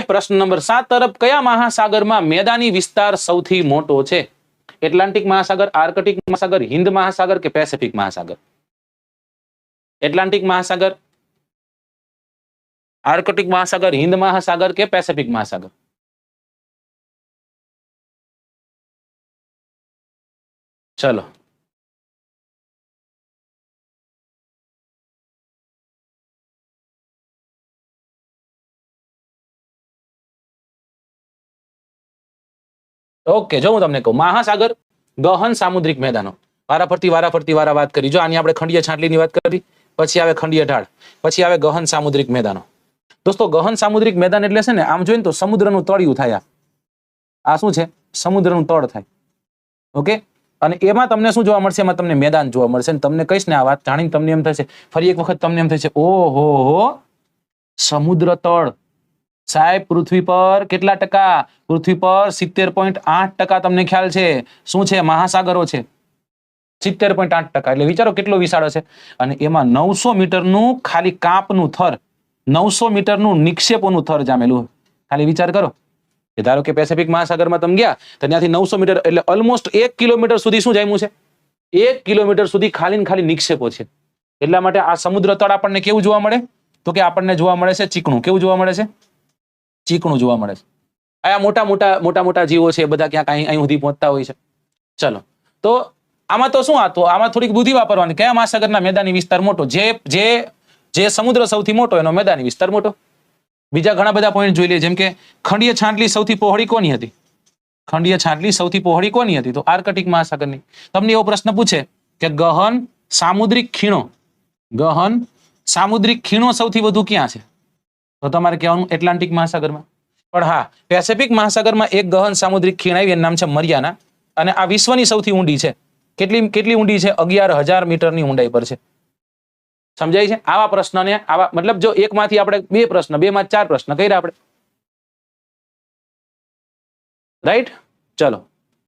प्रश्न नंबर 7 तरफ कया महासागर में मैदानी विस्तार सौथी मोटो छे? एटलांटिक महासागर, आर्कटिक महासागर, हिंद महासागर के पेसिफिक महासागर? एटलांटिक महासागर, आर्कटिक महासागर, हिंद महासागर के पेसिफिक महासागर? चलो ओके, जो हूँ तमने कहूं, महासागर, गहन सामुद्रिक मैदानो, वाराफरती वारा बात करी। जो आनी आपणे खंडीय छाटलीनी बात करी, पछी आवे खंडीय ढाळ, पछी आवे गहन सामुद्रिक मैदानो। दोस्तों गहन सामुद्रिक मैदान एटले छे ने आम जोईए तो समुद्रनुं तळियुं थाय। आ शुं छे? समुद्रनुं तळ थाय। ओके, अने एमां तमने शुं जोवा मळशे? एमां तमने मैदान जोवा मळशे। अने तमने कहीश ने आ वात जाणीने तमने एम थशे, फरी एक वखत तमने एम थशे, ओहो हो, समुद्र तळ साहेब पृथ्वी पर केटला टका? पृथ्वी पर 70.8% तमने ख्याल छे शुं छे? महासागरो छे। 70.8%, એટલે વિચારો કેટલો વિશાળ છે। અને એમાં 900 મીટરનું ખાલી કાપનું થર, 900 મીટરનું નિક્ષેપોનું થર જામેલું। ખાલી વિચાર કરો કે ધારો કે પેસિફિક મહાસાગરમાં તમે ગયા તો ત્યાંથી 900 મીટર એટલે ઓલમોસ્ટ 1 કિલોમીટર સુધી શું જામ્યું છે? 1 કિલોમીટર સુધી ખાલી ને ખાલી નિક્ષેપો છે। એટલા માટે આ સમુદ્ર તળ આપણને કેવું જોવા મળે? તો કે આપણને જોવા મળે છે ચીકણું। કેવું જોવા મળે છે? ચીકણું જોવા મળે છે। આ મોટા મોટા જીવો છે બધા ક્યાંક અહીં સુધી પહોંચતા હોય છે। ચલો, તો આમાં તો શું હતો? આમાં થોડીક બુદ્ધિ વાપરવાની। કયા મહાસાગરના મેદાની વિસ્તાર મોટો? જે જે જે સમુદ્ર સૌથી મોટો એનો મેદાની વિસ્તાર મોટો। બીજા ઘણા બધા પોઈન્ટ જોઈ લઈએ, જેમ કે ખંડીય છાંટલી સૌથી પહોળી કોની હતી? ખંડીય છાંટલી સૌથી પહોળી કોની હતી? તો આર્કટિક મહાસાગરની। તમને એવો પ્રશ્ન પૂછે કે ગહન સામુદ્રિક ખીણો, ગહન સામુદ્રિક ખીણો સૌથી વધુ ક્યાં છે? તો તમારે કહેવાનું એટલાન્ટિક મહાસાગરમાં। પણ હા, પેસિફિક મહાસાગરમાં એક ગહન સામુદ્રિક ખીણ આવી, એનું નામ છે મરિયાના, અને આ વિશ્વની સૌથી ઊંડી છે। કેટલી ઊંડી છે? 11,000 મીટરની ઊંડાઈ પર છે। સમજાય છે? આવા પ્રશ્નને આવા મતલબ જો એકમાંથી આપણે 2 પ્રશ્ન, 2 માં 4 પ્રશ્ન કર્યા આપણે, રાઈટ? ચલો।